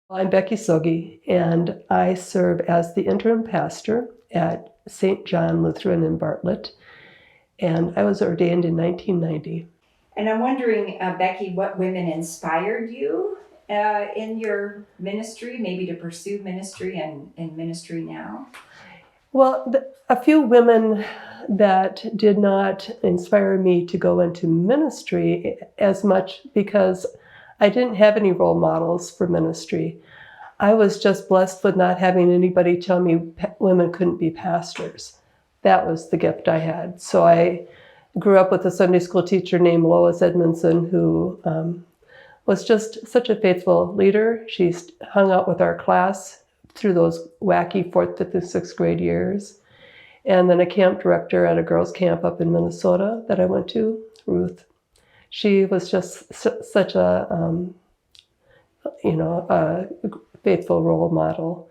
I'm Becky Sogge, and I serve as the interim pastor at St. John Lutheran in Bartlett, and I was ordained in 1990. And I'm wondering, Becky, what women inspired you in your ministry, maybe to pursue ministry and in ministry now? Well, a few women that did not inspire me to go into ministry as much because I didn't have any role models for ministry. I was just blessed with not having anybody tell me women couldn't be pastors. That was the gift I had. So I grew up with a Sunday school teacher named Lois Edmondson, who was just such a faithful leader. She hung out with our class through those wacky 4th, 5th, and 6th grade years. And then a camp director at a girls' camp up in Minnesota that I went to, Ruth. She was just such a faithful role model.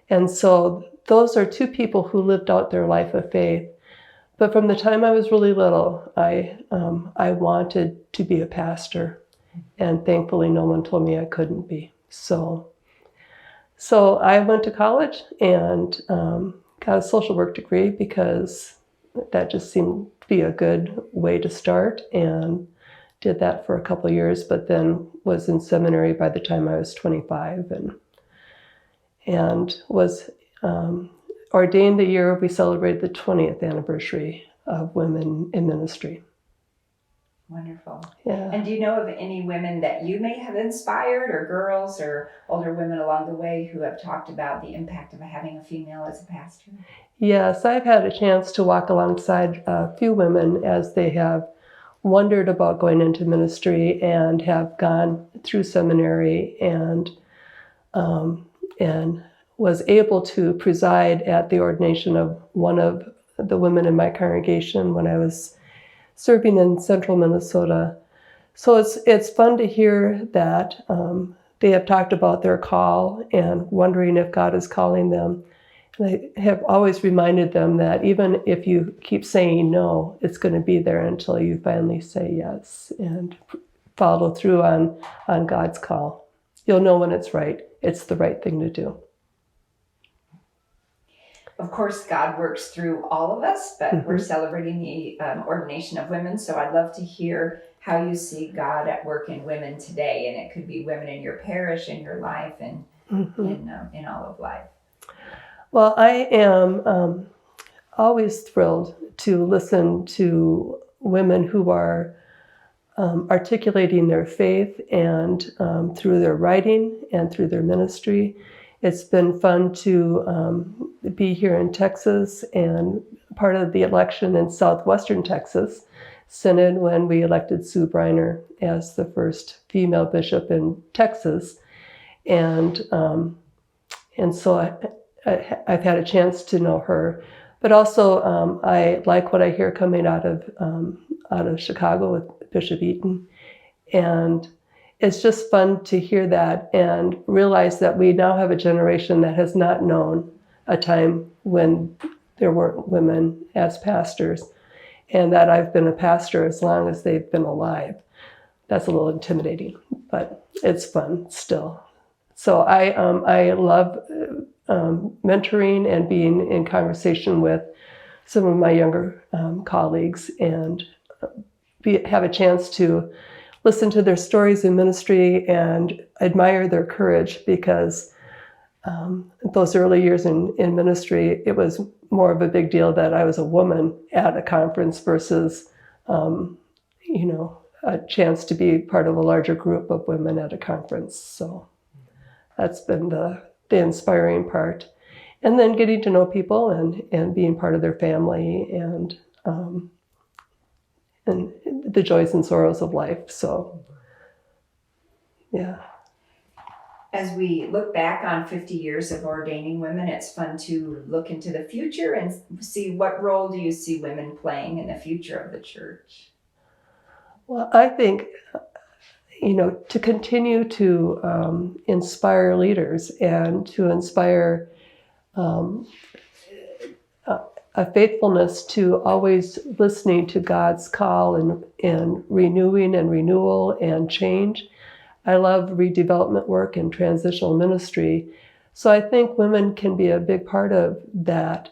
And so those are two people who lived out their life of faith. But from the time I was really little, I wanted to be a pastor. And thankfully, no one told me I couldn't be. So I went to college and got a social work degree because that just seemed to be a good way to start, and did that for a couple of years, but then was in seminary by the time I was 25 and was ordained the year we celebrated the 20th anniversary of women in ministry. Wonderful. Yeah. And do you know of any women that you may have inspired, or girls or older women along the way who have talked about the impact of having a female as a pastor? Yes, I've had a chance to walk alongside a few women as they have wondered about going into ministry and have gone through seminary and was able to preside at the ordination of one of the women in my congregation when I was serving in central Minnesota. So it's fun to hear that they have talked about their call and wondering if God is calling them. And I have always reminded them that even if you keep saying no, it's going to be there until you finally say yes and follow through on God's call. You'll know when it's right. It's the right thing to do. Of course, God works through all of us, but we're celebrating the ordination of women. So I'd love to hear how you see God at work in women today. And it could be women in your parish, in your life, and in all of life. Well, I am always thrilled to listen to women who are articulating their faith and through their writing and through their ministry. It's been fun to be here in Texas and part of the election in southwestern Texas Synod when we elected Sue Briner as the first female bishop in Texas. And so I've had a chance to know her. But also I like what I hear coming out of Chicago with Bishop Eaton. And it's just fun to hear that and realize that we now have a generation that has not known a time when there weren't women as pastors, and that I've been a pastor as long as they've been alive. That's a little intimidating, but it's fun still. So I love mentoring and being in conversation with some of my younger colleagues and have a chance to listen to their stories in ministry and admire their courage, because those early years in ministry, it was more of a big deal that I was a woman at a conference versus, a chance to be part of a larger group of women at a conference. So that's been the inspiring part. And then getting to know people and being part of their family and the joys and sorrows of life. So, yeah. As we look back on 50 years of ordaining women, it's fun to look into the future and see what role do you see women playing in the future of the church? Well, I think, to continue to inspire leaders and to inspire a faithfulness to always listening to God's call and renewing and renewal and change. I love redevelopment work and transitional ministry. So I think women can be a big part of that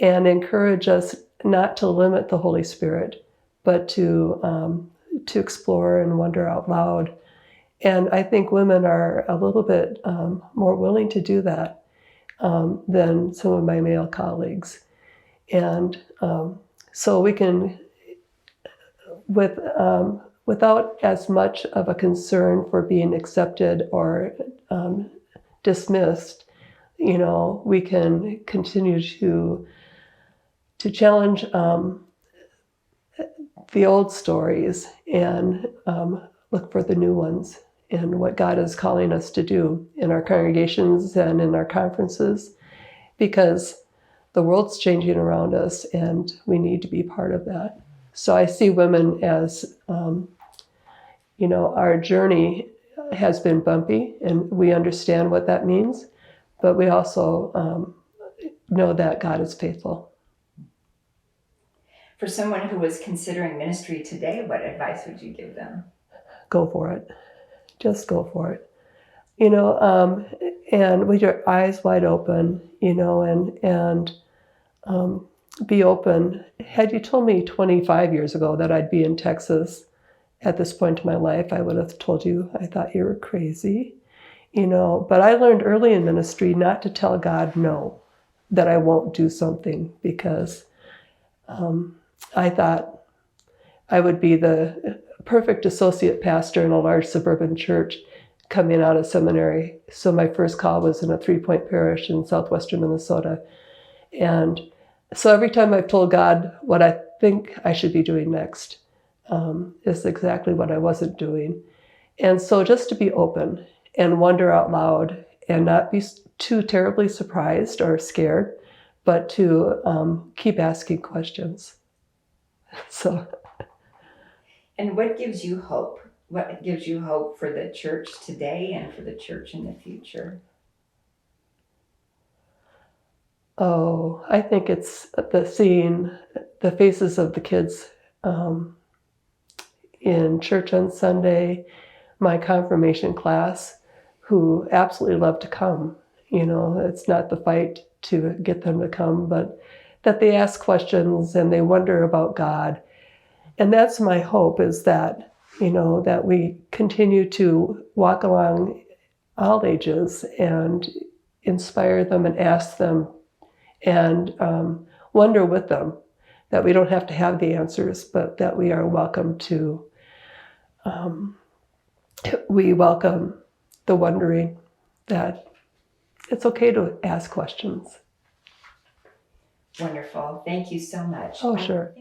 and encourage us not to limit the Holy Spirit, but to explore and wonder out loud. And I think women are a little bit more willing to do that than some of my male colleagues. And so we can, without as much of a concern for being accepted or dismissed, we can continue to challenge the old stories and look for the new ones and what God is calling us to do in our congregations and in our conferences, because the world's changing around us and we need to be part of that. So I see women as, our journey has been bumpy and we understand what that means, but we also know that God is faithful. For someone who was considering ministry today, what advice would you give them? Go for it. Just go for it. And with your eyes wide open, and be open. Had you told me 25 years ago that I'd be in Texas at this point in my life, I would have told you I thought you were crazy, But I learned early in ministry not to tell God no, that I won't do something, because I thought I would be the perfect associate pastor in a large suburban church coming out of seminary. So my first call was in a 3-point parish in southwestern Minnesota. And so every time I've told God what I think I should be doing next is exactly what I wasn't doing. And so just to be open and wonder out loud and not be too terribly surprised or scared, but to keep asking questions. So. And what gives you hope? What gives you hope for the church today and for the church in the future? Oh, I think it's seeing the faces of the kids in church on Sunday, my confirmation class, who absolutely love to come. It's not the fight to get them to come, but that they ask questions and they wonder about God. And that's my hope, is that, that we continue to walk along all ages and inspire them and ask them and wonder with them, that we don't have to have the answers, but that we are welcome to, we welcome the wondering, that it's okay to ask questions. Wonderful. Thank you so much. Oh, sure.